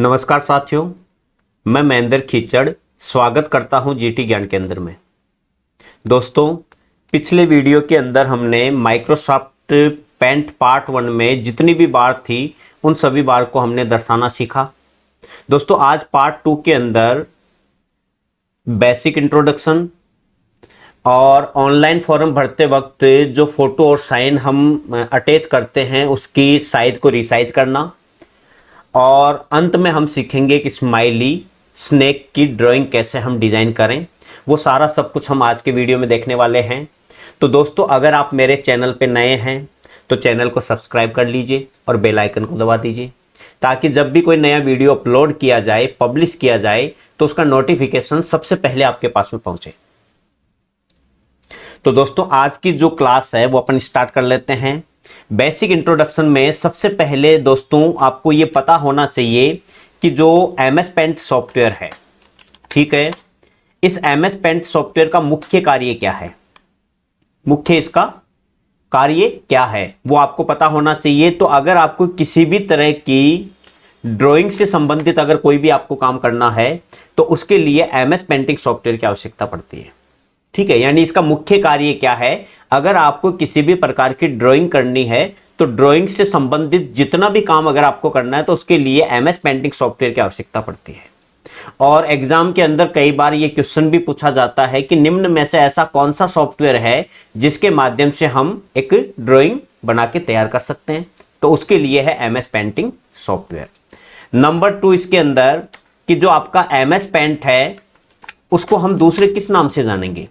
नमस्कार साथियों, मैं महेंद्र खीचड़ स्वागत करता हूं जीटी ज्ञान केंद्र में। दोस्तों, पिछले वीडियो के अंदर हमने माइक्रोसॉफ्ट पेंट पार्ट 1 में जितनी भी बार थी उन सभी बार को हमने दर्शाना सीखा। दोस्तों, आज पार्ट 2 के अंदर बेसिक इंट्रोडक्शन और ऑनलाइन फॉर्म भरते वक्त जो फोटो और साइन हम अटैच करते हैं उसकी साइज को रिसाइज करना, और अंत में हम सीखेंगे कि स्माइली स्नेक की ड्राइंग कैसे हम डिज़ाइन करें। वो सारा सब कुछ हम आज के वीडियो में देखने वाले हैं। तो दोस्तों, अगर आप मेरे चैनल पे नए हैं तो चैनल को सब्सक्राइब कर लीजिए और बेल आइकन को दबा दीजिए, ताकि जब भी कोई नया वीडियो अपलोड किया जाए, पब्लिश किया जाए, तो उसका नोटिफिकेशन सबसे पहले आपके पास में पहुंचे। तो दोस्तों, आज की जो क्लास है वो अपन स्टार्ट कर लेते हैं। बेसिक इंट्रोडक्शन में सबसे पहले दोस्तों आपको ये पता होना चाहिए कि जो MS पेंट सॉफ्टवेयर है, ठीक है, इस MS पेंट सॉफ्टवेयर का मुख्य कार्य क्या है, मुख्य इसका कार्य क्या है वो आपको पता होना चाहिए। तो अगर आपको किसी भी तरह की ड्राइंग से संबंधित अगर कोई भी आपको काम करना है तो उसके लिए MS पेंटिंग सॉफ्टवेयर की आवश्यकता पड़ती है, ठीक है। यानी इसका मुख्य कार्य क्या है, अगर आपको किसी भी प्रकार की ड्राइंग करनी है तो ड्राइंग से संबंधित जितना भी काम अगर आपको करना है तो उसके लिए MS पेंटिंग सॉफ्टवेयर की आवश्यकता पड़ती है। और एग्जाम के अंदर कई बार ये क्वेश्चन भी पूछा जाता है कि निम्न में से ऐसा कौन सा सॉफ्टवेयर है जिसके माध्यम से हम एक ड्राइंग बना के तैयार कर सकते हैं, तो उसके लिए है MS पेंटिंग सॉफ्टवेयर। नंबर 2 इसके अंदर कि जो आपका MS पेंट है उसको हम दूसरे किस नाम से जानेंगे,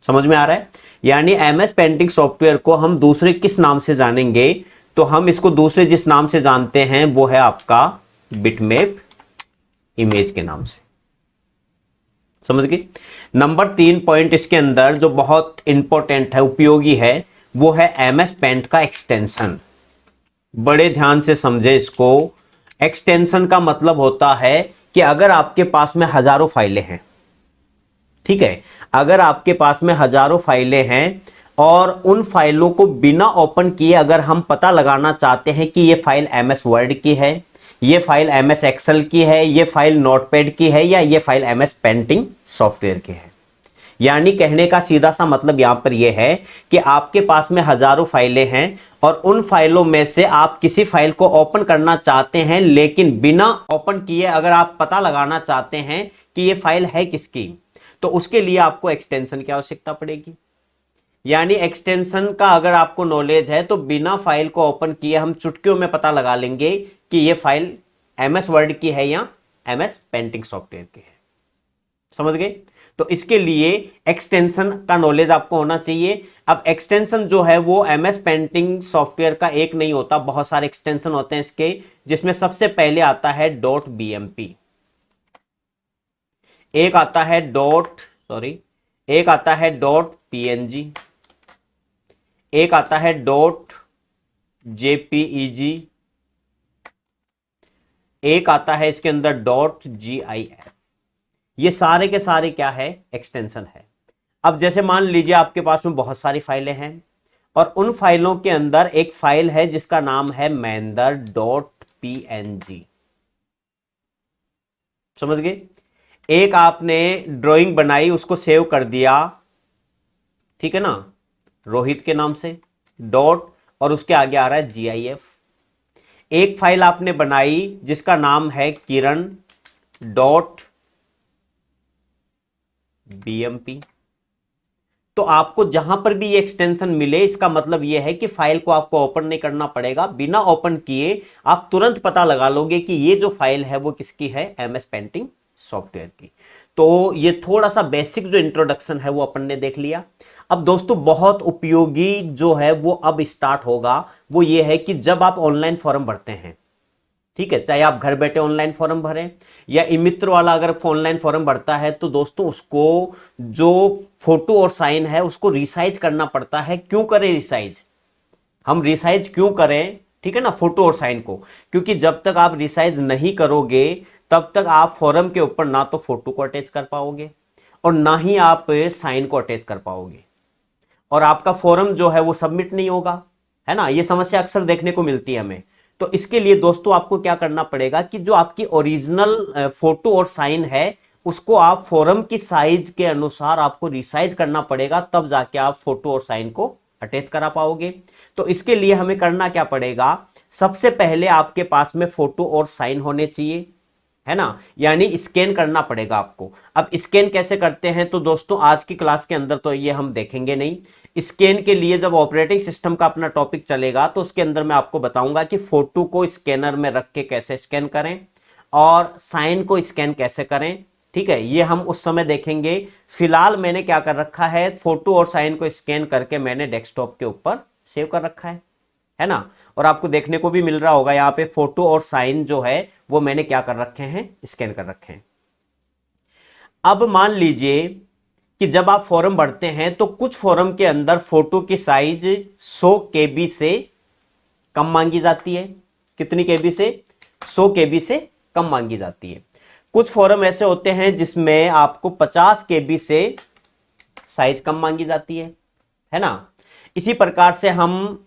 समझ में आ रहा है। यानी MS पेंटिंग सॉफ्टवेयर को हम दूसरे किस नाम से जानेंगे, तो हम इसको दूसरे जिस नाम से जानते हैं वो है आपका बिटमैप इमेज के नाम से, समझ गए। नंबर 3 पॉइंट इसके अंदर जो बहुत इंपॉर्टेंट है, उपयोगी है, वो है MS पेंट का एक्सटेंशन। बड़े ध्यान से समझे इसको। एक्सटेंशन का मतलब होता है कि अगर आपके पास में हजारों फाइलें हैं, ठीक है, अगर आपके पास में हजारों फाइलें हैं और उन फाइलों को बिना ओपन किए अगर हम पता लगाना चाहते हैं कि ये फाइल MS वर्ड की है, ये फाइल MS एक्सेल की है, ये फाइल नोटपैड की है, या ये फाइल MS पेंटिंग सॉफ्टवेयर की है। यानी कहने का सीधा सा मतलब यहां पर यह है कि आपके पास में हजारों फाइलें हैं और उन फाइलों में से आप किसी फाइल को ओपन करना चाहते हैं, लेकिन बिना ओपन किए अगर आप पता लगाना चाहते हैं कि ये फाइल है किसकी, तो उसके लिए आपको एक्सटेंशन की आवश्यकता पड़ेगी। यानी एक्सटेंशन का अगर आपको नॉलेज है तो बिना फाइल को ओपन किए हम चुटकियों में पता लगा लेंगे कि ये फाइल MS वर्ड की है या MS पेंटिंग सॉफ्टवेयर की है, समझ गए। तो इसके लिए एक्सटेंशन का नॉलेज आपको होना चाहिए। अब एक्सटेंशन जो है वो MS पेंटिंग सॉफ्टवेयर का एक नहीं होता, बहुत सारे एक्सटेंशन होते हैं इसके, जिसमें सबसे पहले आता है .bmp, एक आता है एक आता है .png, एक आता है .jpeg, एक आता है इसके अंदर .gif। ये सारे के सारे क्या है, एक्सटेंशन है। अब जैसे मान लीजिए आपके पास में बहुत सारी फाइलें हैं और उन फाइलों के अंदर एक फाइल है जिसका नाम है Mehender.png, समझ गए। एक आपने ड्राइंग बनाई, उसको सेव कर दिया, ठीक है ना, रोहित के नाम से डॉट, और उसके आगे आ रहा है GIF। एक फाइल आपने बनाई जिसका नाम है Kiran.bmp। तो आपको जहां पर भी ये एक्सटेंशन मिले, इसका मतलब ये है कि फाइल को आपको ओपन नहीं करना पड़ेगा, बिना ओपन किए आप तुरंत पता लगा लोगे कि ये जो फाइल है वो किसकी है, MS पेंटिंग सॉफ्टवेयर की। तो ये थोड़ा सा बेसिक जो इंट्रोडक्शन है वो अपन ने देख लिया। अब दोस्तों, बहुत उपयोगी जो है वो अब स्टार्ट होगा, वो ये है कि जब आप ऑनलाइन फॉर्म भरते हैं, ठीक है, चाहे आप घर बैठे ऑनलाइन फॉर्म भरें या ई मित्र वाला अगर ऑनलाइन फॉर्म भरता है, तो दोस्तों उसको जो फोटो और साइन है उसको रिसाइज करना पड़ता है। क्यों करें रिसाइज, हम रिसाइज क्यों करें, ठीक है ना, फोटो और साइन को, क्योंकि जब तक आप रिसाइज नहीं करोगे तब तक आप फॉर्म के ऊपर ना तो फोटो को अटैच कर पाओगे और ना ही आप साइन को अटैच कर पाओगे, और आपका फॉर्म जो है वो सबमिट नहीं होगा, है ना। ये समस्या अक्सर देखने को मिलती है हमें। तो इसके लिए दोस्तों आपको क्या करना पड़ेगा कि जो आपकी ओरिजिनल फोटो और साइन है उसको आप फोरम की साइज के अनुसार आपको रिसाइज करना पड़ेगा, तब जाके आप फोटो और साइन को अटैच करा पाओगे। तो इसके लिए हमें करना क्या पड़ेगा, सबसे पहले आपके पास में फोटो और साइन होने चाहिए, है ना, यानी स्कैन करना पड़ेगा आपको। अब स्कैन कैसे करते हैं तो दोस्तों आज की क्लास के अंदर तो ये हम देखेंगे नहीं। स्कैन के लिए जब ऑपरेटिंग सिस्टम का अपना टॉपिक चलेगा तो उसके अंदर मैं आपको बताऊंगा कि फोटो को स्कैनर में रख के कैसे स्कैन करें और साइन को स्कैन कैसे करें। ठीक है, ये हम उस समय देखेंगे। फिलहाल मैंने क्या कर रखा है, फोटो और साइन को स्कैन करके मैंने डेस्कटॉप के ऊपर सेव कर रखा है ना। और आपको देखने को भी मिल रहा होगा यहाँ पे फोटो और साइन जो है वो मैंने क्या कर रखे हैं, स्कैन कर रखे हैं। अब मान लीजिए कि जब आप फॉर्म भरते हैं तो कुछ फॉर्म के अंदर फोटो की साइज 100 केबी से कम मांगी जाती है। कितनी केबी से? 100 केबी से कम मांगी जाती है। कुछ फॉर्म ऐसे होते हैं जिसमें आपको 50 केबी से साइज कम मांगी जाती है ना। इसी प्रकार से हम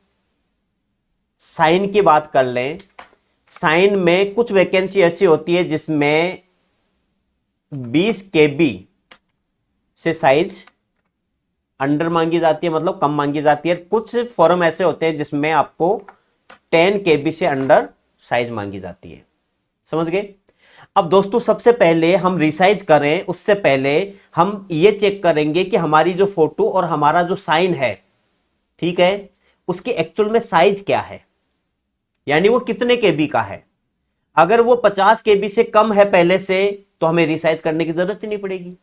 साइन की बात कर लें। साइन में कुछ वैकेंसी ऐसी होती है जिसमें 20 केबी से साइज अंडर मांगी जाती है, मतलब कम मांगी जाती है। कुछ फॉर्म ऐसे होते हैं जिसमें आपको 10 केबी से अंडर साइज मांगी जाती है। समझ गए? अब दोस्तों सबसे पहले हम रिसाइज करें उससे पहले हम ये चेक करेंगे कि हमारी जो फोटो और हमारा जो साइन है, ठीक है, उसके एक्चुअल में साइज क्या है, यानी वो कितने केबी का है। अगर वो 50 केबी से कम है पहले से तो हमें रिसाइज करने की जरूरत ही नहीं पड़ेगी,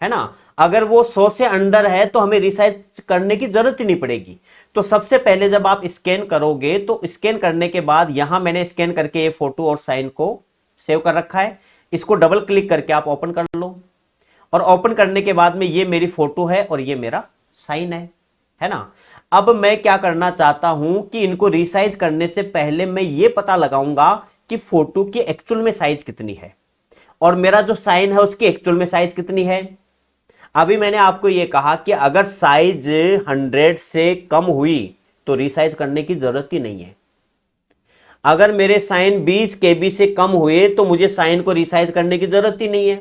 है ना। अगर वो 100 से अंडर है तो हमें रिसाइज करने की जरूरत ही नहीं पड़ेगी। तो सबसे पहले जब आप स्कैन करोगे तो स्कैन करने के बाद यहां मैंने स्कैन करके ये फोटो और साइन को सेव कर रखा है। इसको डबल क्लिक करके आप ओपन कर लो और ओपन करने के बाद में ये मेरी फोटो है और ये मेरा साइन है ना। अब मैं क्या करना चाहता हूं कि इनको रिसाइज करने से पहले मैं ये पता लगाऊंगा कि फोटो की एक्चुअल में साइज कितनी है और मेरा जो साइन है उसकी एक्चुअल में साइज कितनी है। अभी मैंने आपको यह कहा कि अगर साइज 100 से कम हुई तो रिसाइज करने की जरूरत ही नहीं है। अगर मेरे साइन 20 केबी से कम हुए तो मुझे साइन को रिसाइज करने की जरूरत ही नहीं है।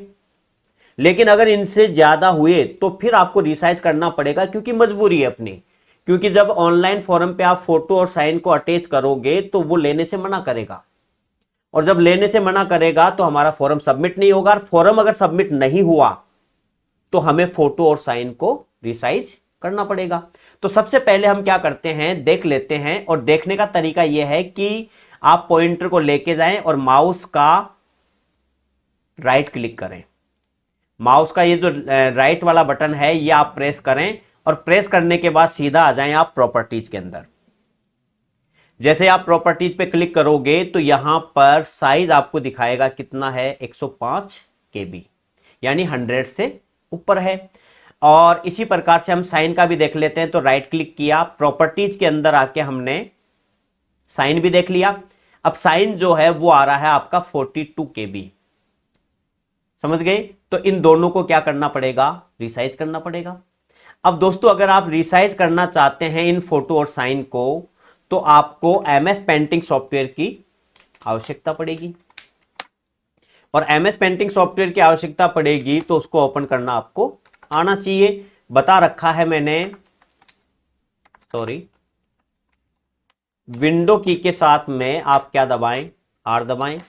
लेकिन अगर इनसे ज्यादा हुए तो फिर आपको रिसाइज करना पड़ेगा, क्योंकि मजबूरी है अपनी। क्योंकि जब ऑनलाइन फॉर्म पे आप फोटो और साइन को अटैच करोगे तो वो लेने से मना करेगा, और जब लेने से मना करेगा तो हमारा फॉर्म सबमिट नहीं होगा। और फॉर्म अगर सबमिट नहीं हुआ तो हमें फोटो और साइन को रिसाइज करना पड़ेगा। तो सबसे पहले हम क्या करते हैं, देख लेते हैं। और देखने का तरीका यह है कि आप पॉइंटर को लेके जाएं और माउस का राइट क्लिक करें। माउस का ये जो राइट वाला बटन है ये आप प्रेस करें और प्रेस करने के बाद सीधा आ जाएं आप प्रॉपर्टीज के अंदर। जैसे आप प्रॉपर्टीज पे क्लिक करोगे तो यहां पर साइज आपको दिखाएगा कितना है, 105 केबी, यानी 100 से ऊपर है। और इसी प्रकार से हम साइन का भी देख लेते हैं। तो राइट क्लिक किया, प्रॉपर्टीज के अंदर आके हमने साइन भी देख लिया। अब साइन जो है वो आ रहा है आपका 42 केबी। समझ गए? तो इन दोनों को क्या करना पड़ेगा, रिसाइज करना पड़ेगा। अब दोस्तों अगर आप रिसाइज करना चाहते हैं इन फोटो और साइन को तो आपको MS पेंटिंग सॉफ्टवेयर की आवश्यकता पड़ेगी। और MS पेंटिंग सॉफ्टवेयर की आवश्यकता पड़ेगी तो उसको ओपन करना आपको आना चाहिए। बता रखा है मैंने, सॉरी, विंडो की के साथ में आप क्या दबाएं, R दबाएं,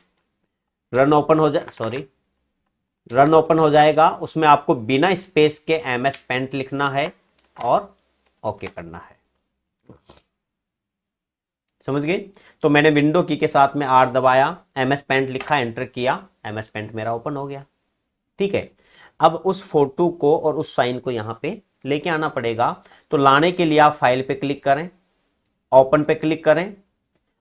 रन ओपन हो जाए, सॉरी, रन ओपन हो जाएगा। उसमें आपको बिना स्पेस के MS पेंट लिखना है और ओके करना है। समझ गए? तो मैंने विंडो की के साथ में R दबाया, MS पेंट लिखा, एंटर किया, MS पेंट मेरा ओपन हो गया। ठीक है, अब उस फोटो को और उस साइन को यहां पे लेके आना पड़ेगा। तो लाने के लिए आप फाइल पे क्लिक करें, ओपन पे क्लिक करें,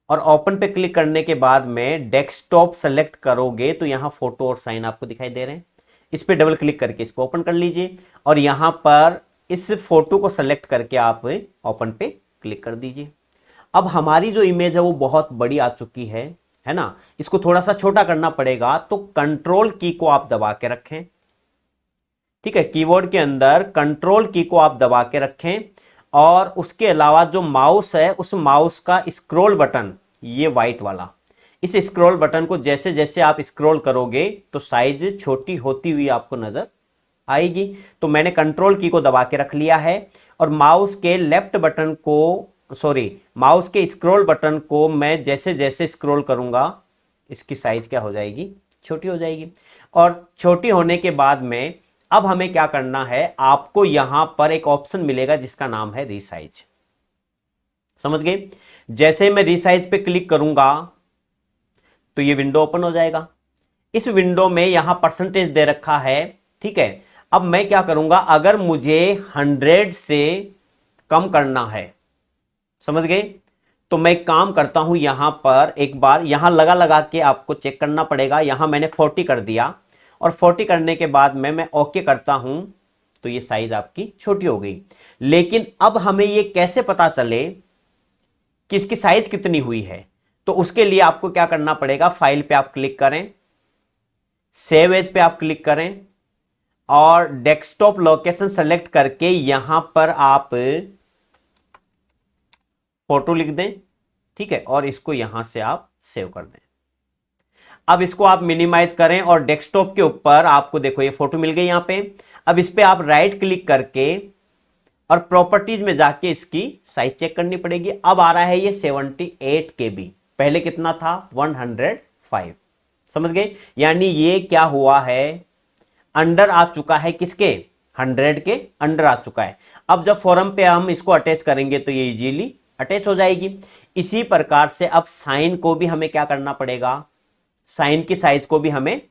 और ओपन पे क्लिक करने के बाद में डेस्कटॉप सेलेक्ट करोगे तो यहां फोटो और साइन आपको दिखाई दे रहे हैं। इस पे डबल क्लिक करके इसको ओपन कर लीजिए और यहां पर इस फोटो को सेलेक्ट करके आप ओपन पे क्लिक कर दीजिए। अब हमारी जो इमेज है वो बहुत बड़ी आ चुकी है ना। इसको थोड़ा सा छोटा करना पड़ेगा, तो कंट्रोल की को आप दबा के रखें। ठीक है, कीबोर्ड के अंदर कंट्रोल की को आप दबा के रखें और उसके अलावा जो माउस है उस माउस का स्क्रॉल बटन ये वाइट वाला, इस स्क्रॉल बटन को जैसे जैसे आप स्क्रॉल करोगे तो साइज छोटी होती हुई आपको नजर आएगी। तो मैंने कंट्रोल की को दबा के रख लिया है और माउस के लेफ्ट बटन को, सॉरी माउस के स्क्रॉल बटन को मैं जैसे जैसे स्क्रॉल करूंगा इसकी साइज क्या हो जाएगी, छोटी हो जाएगी। और छोटी होने के बाद में अब हमें क्या करना है, आपको यहां पर एक ऑप्शन मिलेगा जिसका नाम है रीसाइज। समझ गए? जैसे मैं रीसाइज पे क्लिक करूंगा तो ये विंडो ओपन हो जाएगा। इस विंडो में यहां परसेंटेज दे रखा है, ठीक है। अब मैं क्या करूंगा, अगर मुझे 100 से कम करना है, समझ गए, तो मैं एक काम करता हूं, यहां पर एक बार यहां लगा लगा के आपको चेक करना पड़ेगा। यहां मैंने 40 कर दिया और 40 करने के बाद में मैं ओके करता हूं तो ये साइज आपकी छोटी हो गई। लेकिन अब हमें ये कैसे पता चले कि इसकी साइज कितनी हुई है, तो उसके लिए आपको क्या करना पड़ेगा, फाइल पे आप क्लिक करें, सेव एज पे आप क्लिक करें और डेस्कटॉप लोकेशन सेलेक्ट करके यहां पर आप फोटो लिख दें, ठीक है, और इसको यहां से आप सेव कर दें। अब इसको आप मिनिमाइज करें और डेस्कटॉप के ऊपर आपको देखो ये फोटो मिल गई यहां पे। अब इस पे आप राइट क्लिक करके और प्रॉपर्टीज में जाके इसकी साइज चेक करनी पड़ेगी। अब आ रहा है ये 78 KB, पहले कितना था 105। समझ गए? यानी ये क्या हुआ है, अंडर आ चुका है, किसके, 100 के अंडर आ चुका है। अब जब फॉर्म पे हम इसको अटैच करेंगे तो ये इजीली अटैच हो जाएगी। इसी प्रकार से अब साइन को भी हमें क्या करना पड़ेगा, साइन की साइज को भी हमें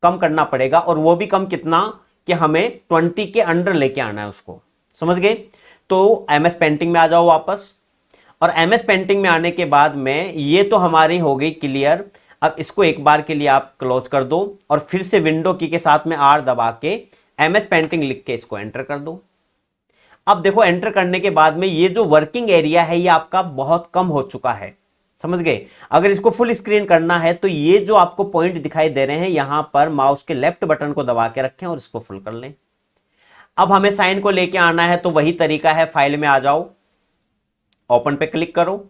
कम करना पड़ेगा, और वो भी कम कितना कि हमें 20 के अंडर लेके आना है उसको। समझ गए? तो एमएस पेंटिंग में आ जाओ वापस, और एमएस पेंटिंग में आने के बाद में ये तो हमारी हो गई क्लियर। अब इसको एक बार के लिए आप क्लोज कर दो और फिर से विंडो की के साथ में आर दबा के एमएस पेंटिंग लिख के इसको एंटर कर दो। अब देखो एंटर करने के बाद में ये जो वर्किंग एरिया है ये आपका बहुत कम हो चुका है। समझ गए? अगर इसको फुल स्क्रीन करना है तो ये जो आपको पॉइंट दिखाई दे रहे हैं यहां पर माउस के लेफ्ट बटन को दबा के रखें और इसको फुल कर लें। अब हमें साइन को लेके आना है तो वही तरीका है, फाइल में आ जाओ, ओपन पे क्लिक करो,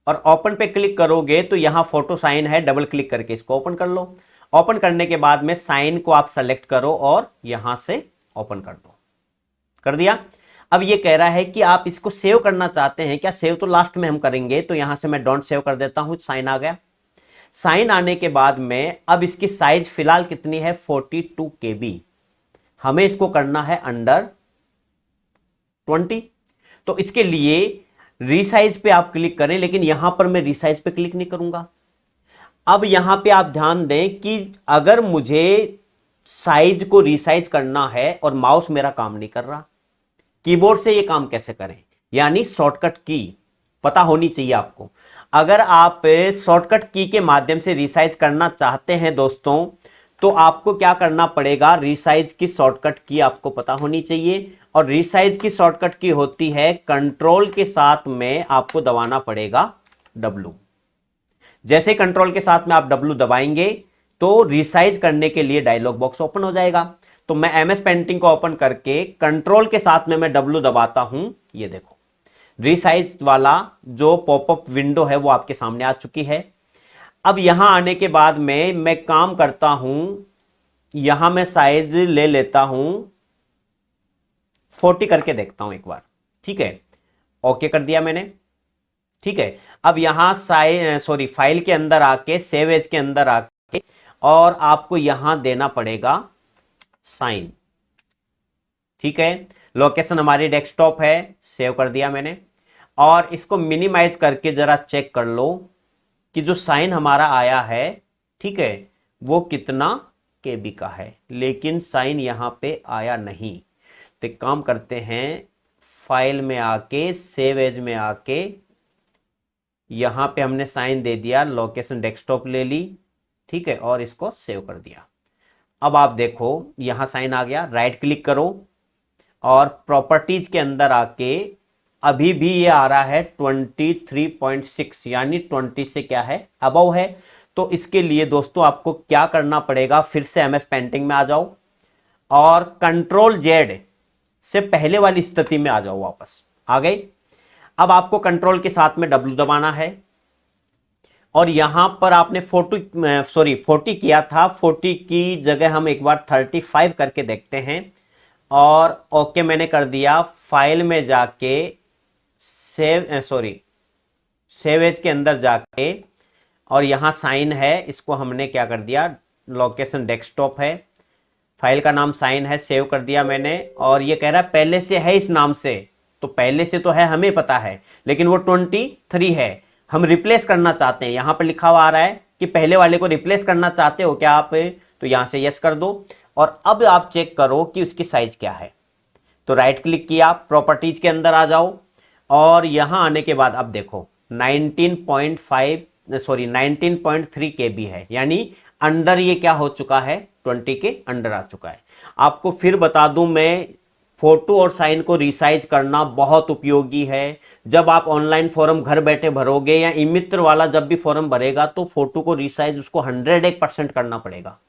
और ओपन पे क्लिक करोगे तो यहां फोटो साइन है, डबल क्लिक करके इसको ओपन कर लो। ओपन करने के बाद में साइन को आप सेलेक्ट करो और यहां से ओपन कर दो। कर दिया? अब ये कह रहा है कि आप इसको सेव करना चाहते हैं क्या, सेव तो लास्ट में हम करेंगे, तो यहां से मैं डोंट सेव कर देता हूं। साइन आ गया। साइन आने के बाद में अब इसकी साइज फिलहाल कितनी है, 42 KB। हमें इसको करना है अंडर 20। तो इसके लिए रीसाइज पे आप क्लिक करें, लेकिन यहां पर मैं रीसाइज पे क्लिक नहीं करूंगा। अब यहां पे आप ध्यान दें कि अगर मुझे साइज को रीसाइज करना है और माउस मेरा काम नहीं कर रहा, कीबोर्ड से ये काम कैसे करें, यानी शॉर्टकट की पता होनी चाहिए आपको। अगर आप शॉर्टकट की के माध्यम से रीसाइज करना चाहते हैं दोस्तों, तो आपको क्या करना पड़ेगा, रीसाइज की शॉर्टकट की आपको पता होनी चाहिए। और रीसाइज की शॉर्टकट की होती है कंट्रोल के साथ में आपको दबाना पड़ेगा W। जैसे कंट्रोल के साथ में आप W दबाएंगे तो रीसाइज करने के लिए डायलॉग बॉक्स ओपन हो जाएगा। तो मैं एमएस पेंटिंग को ओपन करके कंट्रोल के साथ में मैं W दबाता हूं, ये देखो रीसाइज वाला जो पॉपअप विंडो है वो आपके सामने आ चुकी है। अब यहां आने के बाद में मैं काम करता हूं, यहां मैं साइज ले लेता हूं 40 करके देखता हूं एक बार, ठीक है, ओके कर दिया मैंने, ठीक है। अब यहां फाइल के अंदर आके सेव एज के अंदर आके और आपको यहां देना पड़ेगा साइन, ठीक है। लोकेशन हमारी डेस्कटॉप है, सेव कर दिया मैंने। और इसको मिनिमाइज करके जरा चेक कर लो कि जो साइन हमारा आया है, ठीक है, वो कितना KB का है, लेकिन साइन यहां पे आया नहीं। तो एक काम करते हैं, फाइल में आके सेव एज में आके यहां पे हमने साइन दे दिया, लोकेशन डेस्कटॉप ले ली, ठीक है, और इसको सेव कर दिया। अब आप देखो यहां साइन आ गया, राइट क्लिक करो और प्रॉपर्टीज के अंदर आके अभी भी ये आ रहा है 23.6, यानी 20 से क्या है, अबव है। तो इसके लिए दोस्तों आपको क्या करना पड़ेगा, फिर से एमएस पेंटिंग में आ जाओ और कंट्रोल-Z से पहले वाली स्थिति में आ जाओ, वापस आ गए। अब आपको कंट्रोल के साथ में W दबाना है और यहां पर आपने 40 किया था, 40 की जगह हम एक बार 35 करके देखते हैं। और ओके मैंने कर दिया। फाइल में जाके सेव एज के अंदर जाके, और यहां साइन है, इसको हमने क्या कर दिया, लोकेशन डेस्कटॉप है, फाइल का नाम साइन है, सेव कर दिया मैंने। और ये कह रहा है पहले से है इस नाम से, तो पहले से तो है हमें पता है, लेकिन वो 23 है, हम रिप्लेस करना चाहते हैं। यहां पर लिखा हुआ आ रहा है कि पहले वाले को रिप्लेस करना चाहते हो क्या आप, तो यहां से यस कर दो। और अब आप चेक करो कि उसकी साइज क्या है। तो राइट क्लिक किया, प्रॉपर्टीज के अंदर आ जाओ, और यहां आने के बाद अब देखो 19.3 KB है, यानी अंडर ये क्या हो चुका है, 20 के अंडर आ चुका है। आपको फिर बता दूं मैं, फोटो और साइन को रिसाइज करना बहुत उपयोगी है। जब आप ऑनलाइन फॉर्म घर बैठे भरोगे या ई मित्र वाला जब भी फॉर्म भरेगा, तो फोटो को रिसाइज उसको 101% करना पड़ेगा।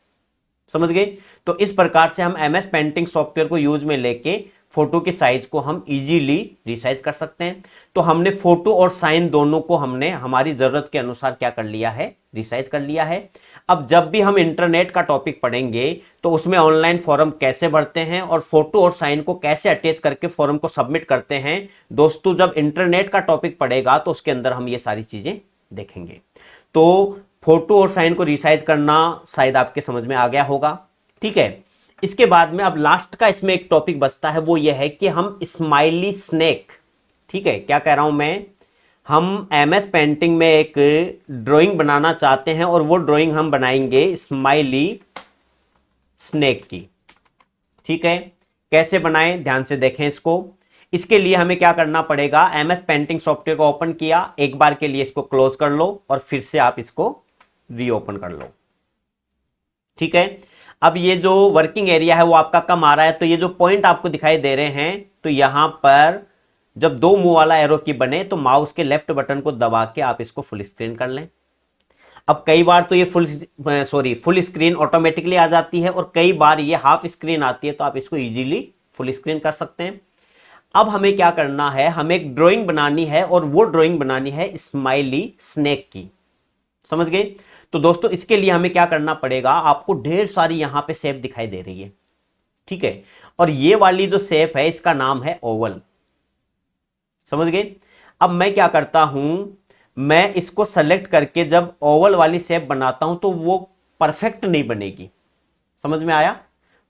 समझ गए? तो इस प्रकार से हम एमएस पेंटिंग सॉफ्टवेयर को यूज में लेके फोटो के साइज को हम इजीली रिसाइज कर सकते हैं। तो हमने फोटो और साइन दोनों को हमने हमारी जरूरत के अनुसार क्या कर लिया है, रिसाइज कर लिया है। अब जब भी हम इंटरनेट का टॉपिक पढ़ेंगे, तो उसमें ऑनलाइन फॉर्म कैसे भरते हैं और फोटो और साइन को कैसे अटैच करके फॉर्म को सबमिट करते हैं, दोस्तों जब इंटरनेट का टॉपिक पढ़ेगा तो उसके अंदर हम ये सारी चीजें देखेंगे। तो फोटो और साइन को रिसाइज करना शायद आपके समझ में आ गया होगा। ठीक है, इसके बाद में अब लास्ट का इसमें एक टॉपिक बचता है, वो ये है कि हम स्माइली स्नेक, ठीक है, क्या कह रहा हूं मैं, हम एमएस पेंटिंग में एक ड्राइंग बनाना चाहते हैं, और वो ड्राइंग हम बनाएंगे स्माइली स्नेक की। ठीक है, कैसे बनाएं, ध्यान से देखें इसको। इसके लिए हमें क्या करना पड़ेगा, एमएस पेंटिंग सॉफ्टवेयर को ओपन किया, एक बार के लिए इसको क्लोज कर लो और फिर से आप इसको रीओपन कर लो। ठीक है, अब ये जो वर्किंग एरिया है वो आपका कम आ रहा है, तो ये जो पॉइंट आपको दिखाई दे रहे हैं, तो यहां पर जब 2 मुंह वाला एरो की बने तो माउस के लेफ्ट बटन को दबा के आप इसको फुल स्क्रीन कर लें। अब कई बार तो ये फुल स्क्रीन ऑटोमेटिकली आ जाती है, और कई बार ये हाफ स्क्रीन आती है, तो आप इसको इजीली फुल स्क्रीन कर सकते हैं। अब हमें क्या करना है, हमें एक ड्राइंग बनानी है, और वो ड्राइंग बनानी है स्माइली स्नेक की। समझ गए? तो दोस्तों इसके लिए हमें क्या करना पड़ेगा, आपको ढेर सारी यहां पे शेप दिखाई दे रही है। ठीक है, और ये वाली जो शेप है इसका नाम है ओवल। समझ गए? अब मैं क्या करता हूं, मैं इसको सेलेक्ट करके जब ओवल वाली शेप बनाता हूं तो वो परफेक्ट नहीं बनेगी। समझ में आया?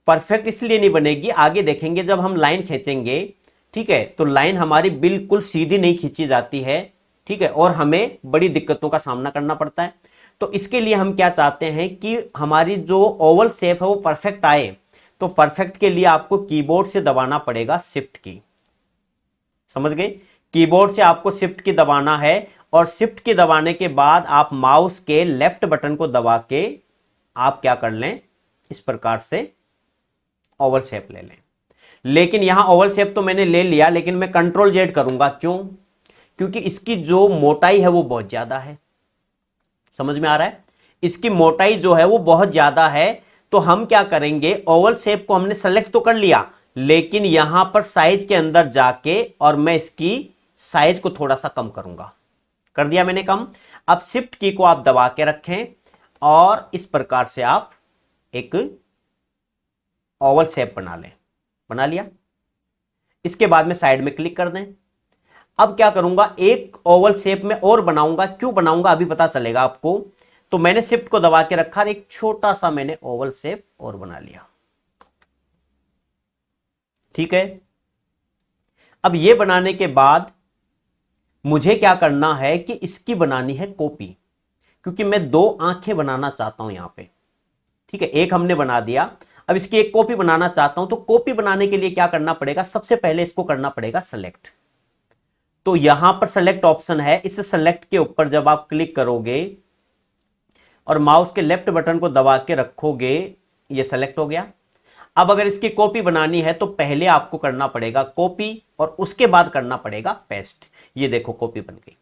परफेक्ट इसलिए नहीं बनेगी, आगे देखेंगे जब हम लाइन खींचेंगे, ठीक है, तो लाइन हमारी बिल्कुल सीधी नहीं खींची जाती है। ठीक है, और हमें बड़ी दिक्कतों का सामना करना पड़ता है। तो इसके लिए हम क्या चाहते हैं कि हमारी जो ओवल शेप है वो परफेक्ट आए, तो परफेक्ट के लिए आपको कीबोर्ड से दबाना पड़ेगा शिफ्ट की। समझ गए? कीबोर्ड से आपको शिफ्ट की दबाना है, और शिफ्ट की दबाने के बाद आप माउस के लेफ्ट बटन को दबा के आप क्या कर लें, इस प्रकार से ओवल शेप ले लें। लेकिन यहां ओवल शेप तो मैंने ले लिया, लेकिन मैं कंट्रोल जेड करूंगा। क्यों? क्योंकि इसकी जो मोटाई है वो बहुत ज्यादा है। समझ में आ रहा है? इसकी मोटाई जो है वो बहुत ज्यादा है। तो हम क्या करेंगे, ओवल शेप को हमने सेलेक्ट तो कर लिया, लेकिन यहां पर साइज के अंदर जाके और मैं इसकी साइज को थोड़ा सा कम करूंगा। कर दिया मैंने कम। अब शिफ्ट की को आप दबा के रखें, और इस प्रकार से आप एक ओवल शेप बना लें। बना लिया। इसके बाद में साइड में क्लिक कर दें। अब क्या करूंगा, एक ओवल शेप में और बनाऊंगा। क्यों बनाऊंगा अभी पता चलेगा आपको। तो मैंने शिफ्ट को दबा के रखा और एक छोटा सा मैंने ओवल शेप और बना लिया। ठीक है, अब ये बनाने के बाद मुझे क्या करना है कि इसकी बनानी है कॉपी, क्योंकि मैं 2 आंखें बनाना चाहता हूं यहां पे। ठीक है, एक हमने बना दिया, अब इसकी एक कॉपी बनाना चाहता हूं। तो कॉपी बनाने के लिए क्या करना पड़ेगा, सबसे पहले इसको करना पड़ेगा सेलेक्ट। तो यहां पर सेलेक्ट ऑप्शन है, इस सेलेक्ट के ऊपर जब आप क्लिक करोगे और माउस के लेफ्ट बटन को दबा के रखोगे, ये सेलेक्ट हो गया। अब अगर इसकी कॉपी बनानी है तो पहले आपको करना पड़ेगा कॉपी, और उसके बाद करना पड़ेगा पेस्ट। ये देखो कॉपी बन गई।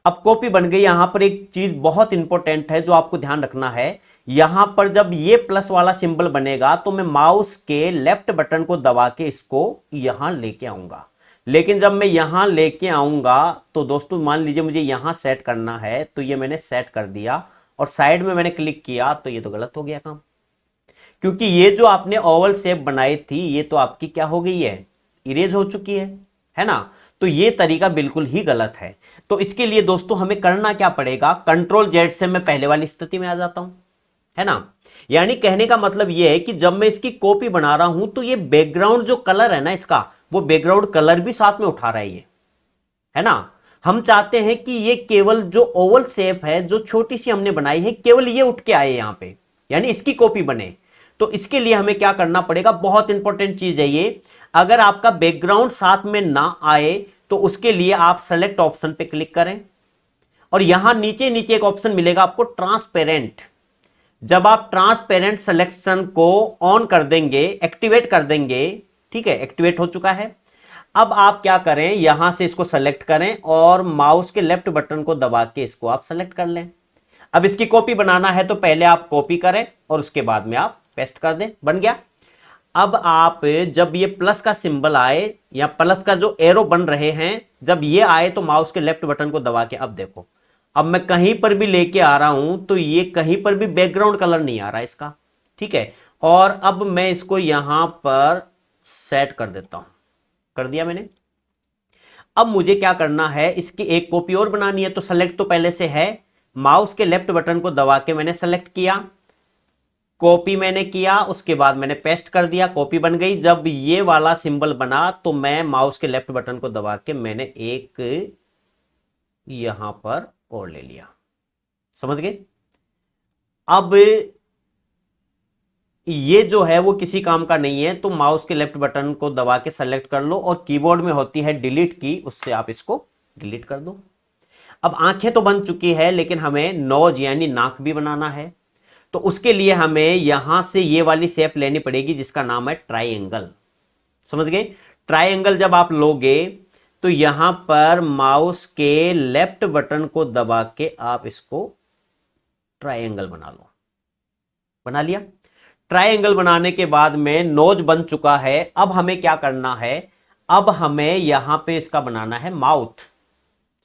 अब कॉपी बन गई। यहां पर एक चीज बहुत इंपॉर्टेंट है जो आपको ध्यान रखना है, यहां पर जब ये प्लस वाला सिंबल बनेगा तो मैं माउस के लेफ्ट बटन को दबा के इसको यहां लेके आऊंगा। लेकिन जब मैं यहां लेके आऊंगा तो दोस्तों मान लीजिए मुझे यहां सेट करना है, तो ये मैंने सेट कर दिया और साइड में मैंने क्लिक किया, तो ये तो गलत हो गया काम, क्योंकि ये जो आपने ओवल शेप बनाई थी ये तो आपकी क्या हो गई है, इरेज हो चुकी है ना। तो ये तरीका बिल्कुल ही गलत है। तो इसके लिए दोस्तों हमें करना क्या पड़ेगा, कंट्रोल जेड से मैं पहले वाली स्थिति में आ जाता हूं, है ना। यानी कहने का मतलब यह है कि जब मैं इसकी कॉपी बना रहा हूं तो ये बैकग्राउंड जो कलर है ना इसका, वो बैकग्राउंड कलर भी साथ में उठा रहा है ये, है ना। हम चाहते हैं कि ये केवल जो ओवल शेप है जो छोटी सी हमने बनाई है केवल ये उठ के आए यहां पे, यानी इसकी कॉपी बने। तो इसके लिए हमें क्या करना पड़ेगा, बहुत इंपॉर्टेंट चीज है ये, अगर आपका बैकग्राउंड साथ में ना आए तो उसके लिए आप सेलेक्ट ऑप्शन पे क्लिक करें और यहां नीचे नीचे एक ऑप्शन मिलेगा आपको ट्रांसपेरेंट। जब आप ट्रांसपेरेंट सिलेक्शन को ऑन कर देंगे, एक्टिवेट कर देंगे, ठीक है, एक्टिवेट हो चुका है। अब आप क्या करें, यहां से इसको सेलेक्ट करें और माउस के लेफ्ट बटन को दबा के इसको आप सेलेक्ट कर लें। अब इसकी कॉपी बनाना है तो पहले आप कॉपी करें और उसके बाद में आप पेस्ट कर दें, बन गया। अब आप जब ये प्लस का सिंबल आए या प्लस का जो एरो बन रहे हैं जब ये आए तो माउस के लेफ्ट बटन को दबा के, अब देखो, अब मैं कहीं पर भी लेके आ रहा हूं तो ये कहीं पर भी बैकग्राउंड कलर नहीं आ रहा इसका, ठीक है। और अब मैं इसको यहां पर सेट कर देता हूं, कर दिया मैंने। अब मुझे क्या करना है, इसकी एक कॉपी और बनानी है, तो सेलेक्ट तो पहले से है, माउस के लेफ्ट बटन को दबा के मैंने सेलेक्ट किया, कॉपी मैंने किया, उसके बाद मैंने पेस्ट कर दिया, कॉपी बन गई। जब ये वाला सिंबल बना तो मैं माउस के लेफ्ट बटन को दबा के मैंने एक यहां पर और ले लिया, समझ गए। अब ये जो है वो किसी काम का नहीं है, तो माउस के लेफ्ट बटन को दबा के सेलेक्ट कर लो और कीबोर्ड में होती है डिलीट की, उससे आप इसको डिलीट कर दो। अब आंखें तो बन चुकी है लेकिन हमें नोज यानी नाक भी बनाना है, तो उसके लिए हमें यहां से ये वाली शेप लेनी पड़ेगी जिसका नाम है ट्राइंगल, समझ गए। ट्राइंगल जब आप लोगे तो यहां पर माउस के लेफ्ट बटन को दबा के आप इसको ट्राइंगल बना लो, बना लिया। ट्राइंगल बनाने के बाद में नोज बन चुका है। अब हमें क्या करना है, अब हमें यहां पे इसका बनाना है माउथ,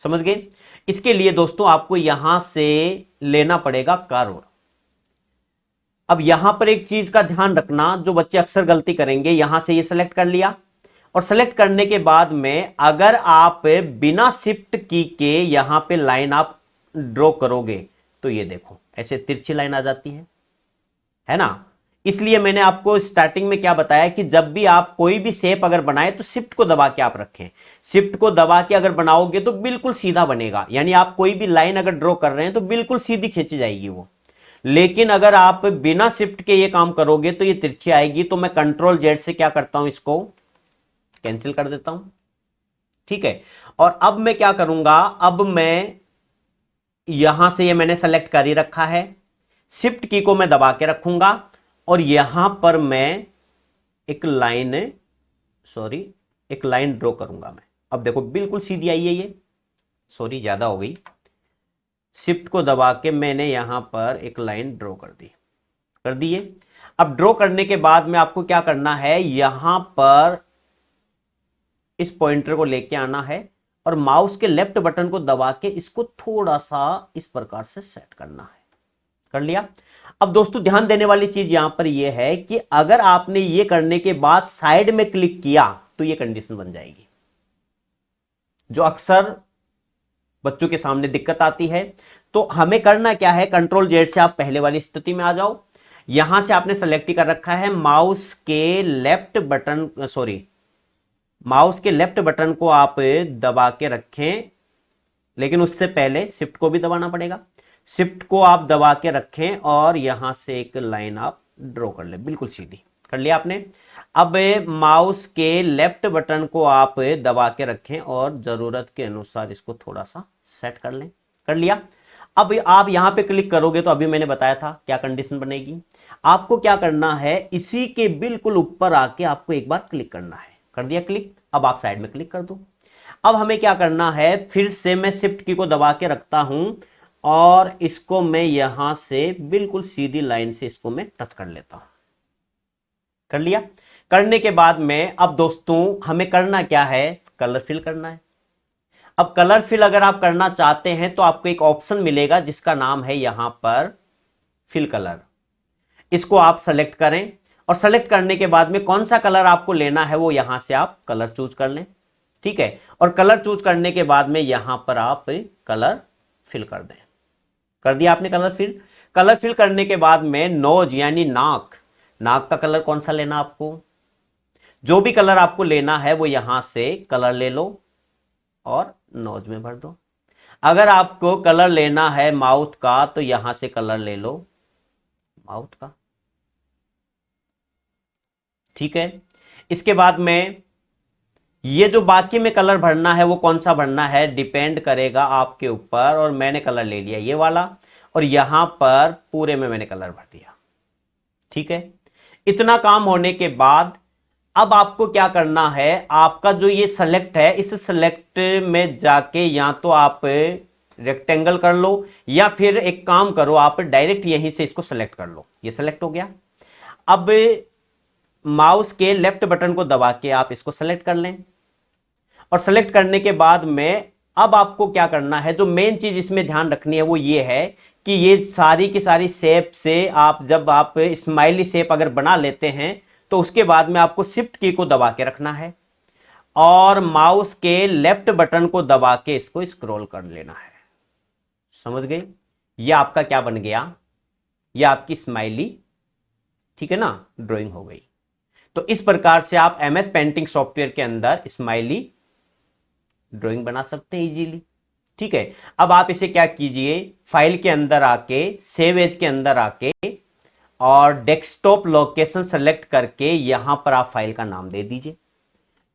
समझ गए। इसके लिए दोस्तों आपको यहां से लेना पड़ेगा कर्व। अब यहां पर एक चीज का ध्यान रखना, जो बच्चे अक्सर गलती करेंगे, यहां से ये सेलेक्ट कर लिया और सेलेक्ट करने के बाद में अगर आप बिना शिफ्ट की के यहां पे लाइन आप ड्रॉ करोगे तो ये देखो ऐसे तिरछी लाइन आ जाती है ना। इसलिए मैंने आपको स्टार्टिंग में क्या बताया कि जब भी आप कोई भी शेप अगर बनाए तो शिफ्ट को दबा के आप रखें, शिफ्ट को दबा के अगर बनाओगे तो बिल्कुल सीधा बनेगा, यानी आप कोई भी लाइन अगर ड्रॉ कर रहे हैं तो बिल्कुल सीधी खींची जाएगी वो। लेकिन अगर आप बिना शिफ्ट के ये काम करोगे तो ये तिरछी आएगी। तो मैं कंट्रोल जेड से क्या करता हूं, इसको कैंसिल कर देता हूं, ठीक है। और अब मैं क्या करूंगा, अब मैं यहां से ये मैंने सेलेक्ट कर ही रखा है, शिफ्ट की को मैं दबा के रखूंगा और यहां पर मैं एक लाइन ड्रॉ करूंगा मैं। अब देखो बिल्कुल सीधी आई है ये, सॉरी ज्यादा हो गई, शिफ्ट को दबा के मैंने यहां पर एक लाइन ड्रॉ कर दी है। अब ड्रॉ करने के बाद में आपको क्या करना है, यहां पर इस पॉइंटर को लेके आना है और माउस के लेफ्ट बटन को दबा के इसको थोड़ा सा इस प्रकार से सेट करना है, कर लिया। अब दोस्तों ध्यान देने वाली चीज यहां पर यह है कि अगर आपने ये करने के बाद साइड में क्लिक किया तो ये कंडीशन बन जाएगी, जो अक्सर बच्चों के सामने दिक्कत आती है। तो हमें करना क्या है, कंट्रोल जेड से आप पहले वाली स्थिति में आ जाओ। यहां से आपने सेलेक्ट कर रखा है, माउस के लेफ्ट बटन को आप दबा के रखें, लेकिन उससे पहले शिफ्ट को भी दबाना पड़ेगा। शिफ्ट को आप दबा के रखें और यहां से एक लाइन आप ड्रॉ कर ले, बिल्कुल सीधी कर लिया आपने। अब माउस के लेफ्ट बटन को आप दबा के रखें और जरूरत के अनुसार इसको थोड़ा सा सेट कर लें, कर लिया। अब आप यहां पे क्लिक करोगे तो अभी मैंने बताया था क्या कंडीशन बनेगी। आपको क्या करना है, इसी के बिल्कुल ऊपर आके आपको एक बार क्लिक करना है, कर दिया क्लिक। अब आप साइड में क्लिक कर दो। अब हमें क्या करना है, फिर से मैं शिफ्ट की को दबा के रखता हूं और इसको मैं यहां से बिल्कुल सीधी लाइन से इसको मैं टच कर लेता हूं, कर लिया। करने के बाद में अब दोस्तों हमें करना क्या है, कलर फिल करना है। अब कलर फिल अगर आप करना चाहते हैं तो आपको एक ऑप्शन मिलेगा जिसका नाम है यहां पर फिल कलर। इसको आप सेलेक्ट करें और सेलेक्ट करने के बाद में कौन सा कलर आपको लेना है वो यहां से आप कलर चूज कर लें। ठीक है, और कलर चूज करने के बाद में यहां पर आप कलर फिल कर दें। कर दिया आपने कलर फिल। कलर फिल करने के बाद में नोज यानी नाक, नाक का कलर कौन सा लेना आपको, जो भी कलर आपको लेना है वो यहां से कलर ले लो और नोज में भर दो। अगर आपको कलर लेना है माउथ का तो यहां से कलर ले लो माउथ का। ठीक है, इसके बाद में ये जो बाकी में कलर भरना है वो कौन सा भरना है डिपेंड करेगा आपके ऊपर, और मैंने कलर ले लिया ये वाला और यहां पर पूरे में मैंने कलर भर दिया। ठीक है, इतना काम होने के बाद अब आपको क्या करना है, आपका जो ये सेलेक्ट है इस सेलेक्ट में जाके या तो आप रेक्टेंगल कर लो या फिर एक काम करो आप डायरेक्ट यहीं से इसको सेलेक्ट कर लो। ये सेलेक्ट हो गया। अब माउस के लेफ्ट बटन को दबा के आप इसको सेलेक्ट कर लें और सेलेक्ट करने के बाद में अब आपको क्या करना है, जो मेन चीज इसमें ध्यान रखनी है वो ये है कि ये सारी की सारी शेप से आप जब आप स्माइली शेप अगर बना लेते हैं तो उसके बाद में आपको शिफ्ट की को दबा के रखना है और माउस के लेफ्ट बटन को दबा के इसको स्क्रॉल कर लेना है। समझ गए? ये आपका क्या बन गया, ये आपकी स्माइली, ठीक है ना, ड्राइंग हो गई। तो इस प्रकार से आप एमएस पेंटिंग सॉफ्टवेयर के अंदर स्माइली ड्राइंग बना सकते हैं इजीली। ठीक है, अब आप इसे क्या कीजिए, फाइल के अंदर आके सेव एज के अंदर आके और डेस्कटॉप लोकेशन सेलेक्ट करके यहां पर आप फाइल का नाम दे दीजिए।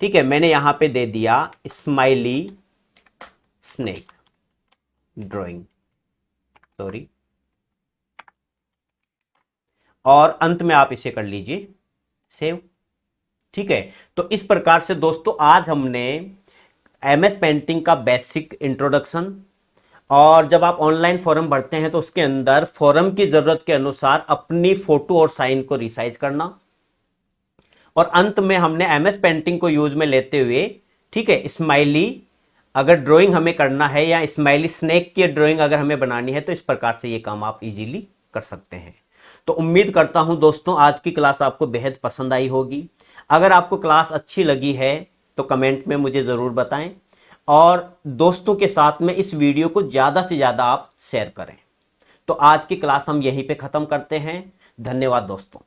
ठीक है, मैंने यहां पे दे दिया स्माइली स्नेक ड्राइंग, सॉरी, और अंत में आप इसे कर लीजिए सेव। ठीक है, तो इस प्रकार से दोस्तों आज हमने एमएस पेंटिंग का बेसिक इंट्रोडक्शन, और जब आप ऑनलाइन फॉर्म भरते हैं तो उसके अंदर फॉर्म की जरूरत के अनुसार अपनी फोटो और साइन को रिसाइज करना, और अंत में हमने एमएस पेंटिंग को यूज में लेते हुए, ठीक है, स्माइली अगर ड्राइंग हमें करना है या स्माइली स्नेक की ड्राइंग अगर हमें बनानी है तो इस प्रकार से ये काम आप इजीली कर सकते हैं। तो उम्मीद करता हूं दोस्तों आज की क्लास आपको बेहद पसंद आई होगी। अगर आपको क्लास अच्छी लगी है तो कमेंट में मुझे ज़रूर बताएं और दोस्तों के साथ में इस वीडियो को ज़्यादा से ज़्यादा आप शेयर करें। तो आज की क्लास हम यहीं पे ख़त्म करते हैं। धन्यवाद दोस्तों।